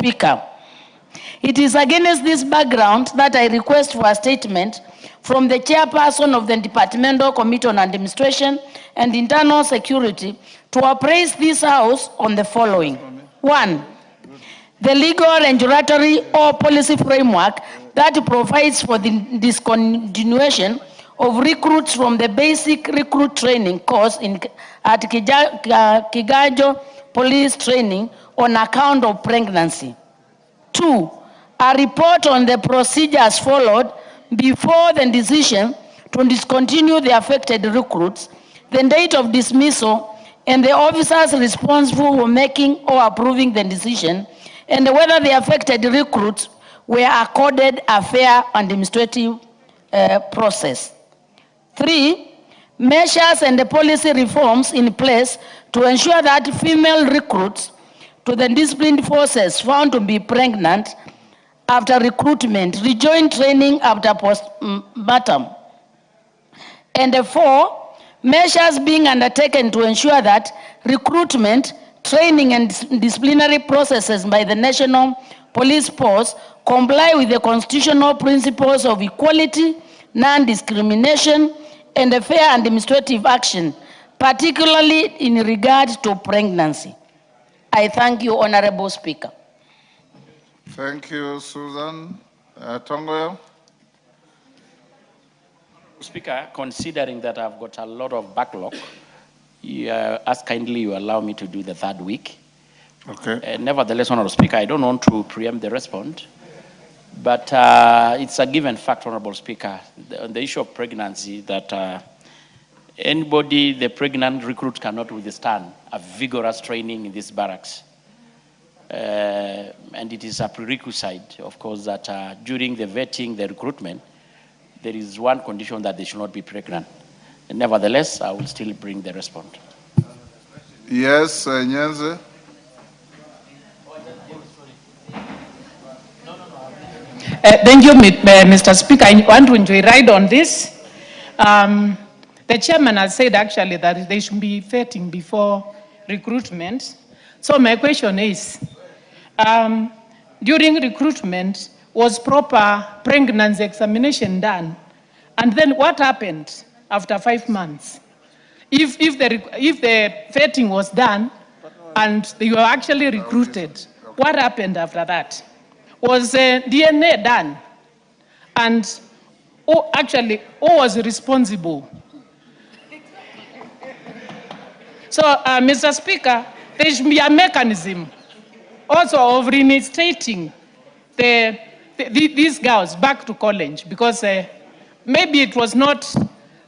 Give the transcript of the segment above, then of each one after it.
Speaker. It is against this background that I request for a statement from the chairperson of the Departmental Committee on Administration and Internal Security to appraise this House on the following. 1. The legal, regulatory, or policy framework that provides for the discontinuation of recruits from the basic recruit training course at Kigajo Police Training on account of pregnancy. 2. A report on the procedures followed before the decision to discontinue the affected recruits, the date of dismissal, and the officers responsible for making or approving the decision, and whether the affected recruits were accorded a fair administrative process. 3. Measures and the policy reforms in place to ensure that female recruits to the disciplined forces found to be pregnant after recruitment rejoin training after postmortem. And 4, measures being undertaken to ensure that recruitment, training, and disciplinary processes by the National Police Force comply with the constitutional principles of equality, non-discrimination, and a fair administrative action, particularly in regard to pregnancy. I thank you, Honorable Speaker. Thank you, Susan. Tongoyo. Speaker, considering that I've got a lot of backlog, ask kindly you allow me to do the third week. Okay. Nevertheless, Honorable Speaker, I don't want to preempt the response, but it's a given fact, Honorable Speaker, on the issue of pregnancy, that anybody, the pregnant recruit cannot withstand a vigorous training in these barracks. And it is a prerequisite, of course, that during the vetting, the recruitment, there is one condition that they should not be pregnant. And nevertheless, I will still bring the response. Yes, Nyenze. Thank you, Mr. Speaker. I want to enjoy ride on this. The chairman has said actually that they should be vetting before recruitment. So my question is, during recruitment, was proper pregnancy examination done? And then what happened after 5 months? If the vetting was done and you were actually recruited, what happened after that? Was DNA done? And who was responsible? So, Mr. Speaker, there should be a mechanism also of reinstating these girls back to college, because maybe it was not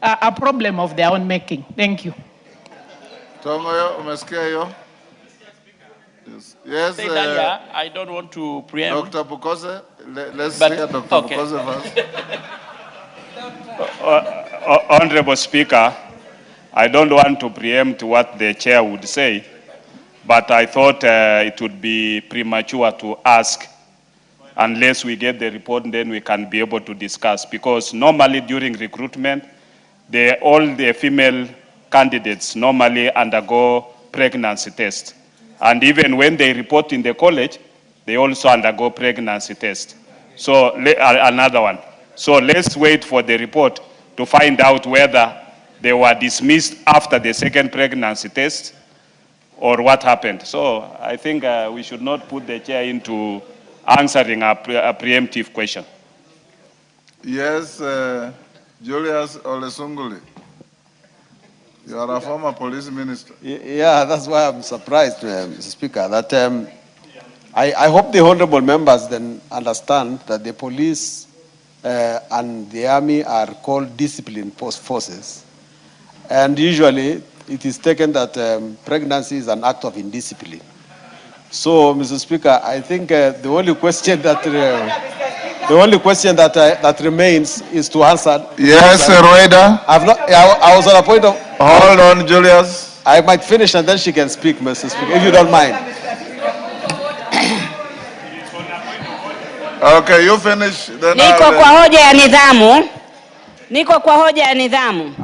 a problem of their own making. Thank you. Tongoyo, umesikia hiyo? Yes. I don't want to preempt. Dr. Bukose, let's hear Dr. Okay. Bukose first. Honorable Speaker, I don't want to preempt what the chair would say, but I thought it would be premature to ask unless we get the report, and then we can be able to discuss. Because normally during recruitment, all the female candidates normally undergo pregnancy test. And even when they report in the college, they also undergo pregnancy test. So another one. So let's wait for the report to find out whether they were dismissed after the second pregnancy test or what happened. So I think we should not put the chair into answering a preemptive question. Yes, Julius Olesunguli. You are a former police minister. Yeah, that's why I'm surprised, Mr. Speaker, that I hope the honorable members then understand that the police and the army are called disciplined forces. And usually it is taken that pregnancy is an act of indiscipline. So, Mr. Speaker, I think the only question that that remains is to answer. Yes, Rueda. I was on a point of. Hold on, Julius. I might finish and then she can speak, Mr. Speaker, if you don't mind. Okay, you finish. Then Niko kwa hoja ya nidhamu. Niko kwa hoja ya nidhamu.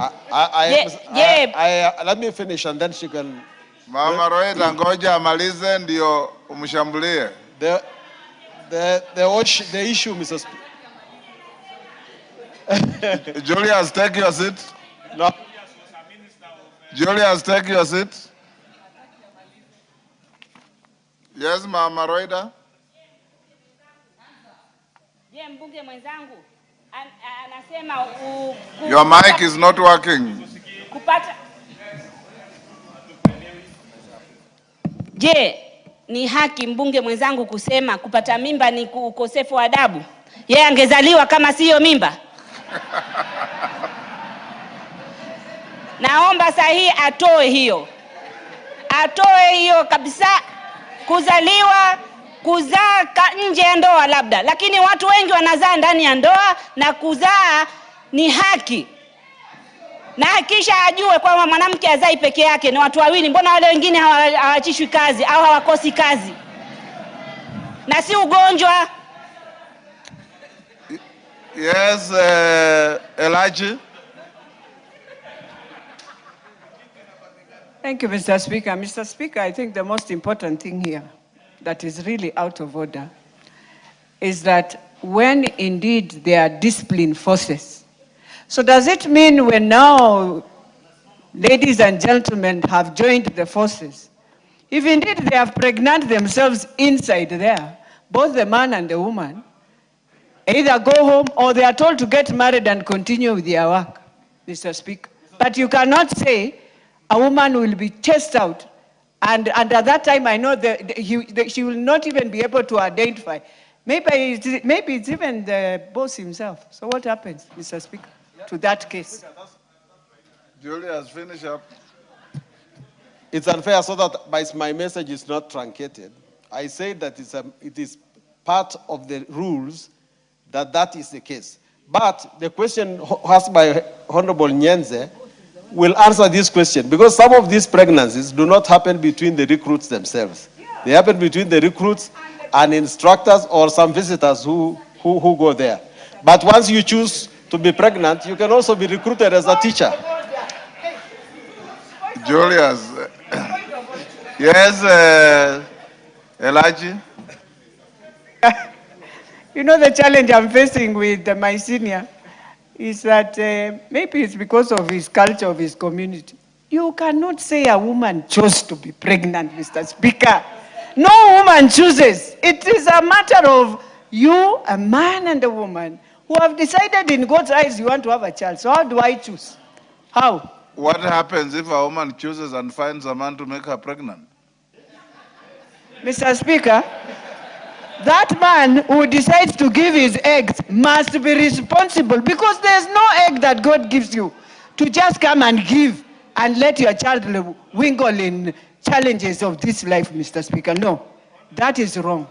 Let me finish and then she can. Mama Rueda, ngoja amalize ndio umshambulie. The issue, Mr. Speaker. Julius, take your seat. No. Julius, take your seat. Yes, Mama Roida. Je, mbunge mwenzangu anasema Your mic is not working. kupata. Je, ni haki mbunge mwenzangu kusema kupata mimba ni ukosefu wa adabu? Yeye angezaliwa kama siyo mimba? Naomba sahihi atoe hiyo. Atoe hiyo kabisa. Kuzaliwa, kuzaa nje ya ndoa labda, lakini watu wengi wanazaa ndani ya ndoa na kuzaa ni haki. Na kisha ajue kwamba mwanamke azai peke yake ni watu wawili, mbona wale wengine hawachishwi kazi au hawakosi kazi? Na si ugonjwa. Yes, Elijah. Thank you, Mr. Speaker. Mr. Speaker, I think the most important thing here that is really out of order is that when indeed there are discipline forces. So does it mean when now ladies and gentlemen have joined the forces, if indeed they have pregnant themselves inside there, both the man and the woman, either go home or they are told to get married and continue with their work, Mr. Speaker. But you cannot say a woman will be chased out, and at that time I know she will not even be able to identify. Maybe it's even the boss himself. So what happens, Mr. Speaker, to that case? Julius, finish up. It's unfair so that my message is not truncated. I say that it is part of the rules that is the case. But the question asked by Honorable Nyenze will answer this question, because some of these pregnancies do not happen between the recruits themselves. They happen between the recruits and instructors or some visitors who go there. But once you choose to be pregnant, you can also be recruited as a teacher. Julius. Yes, Elijah. You know, the challenge I'm facing with my senior is that maybe it's because of his culture, of his community. You cannot say a woman chose to be pregnant, Mr. Speaker. No woman chooses. It is a matter of you, a man and a woman, who have decided in God's eyes you want to have a child. So how do I choose? How? What happens if a woman chooses and finds a man to make her pregnant? Mr. Speaker, that man who decides to give his eggs must be responsible, because there's no egg that God gives you to just come and give and let your child wingle in challenges of this life, Mr. Speaker. No, that is wrong.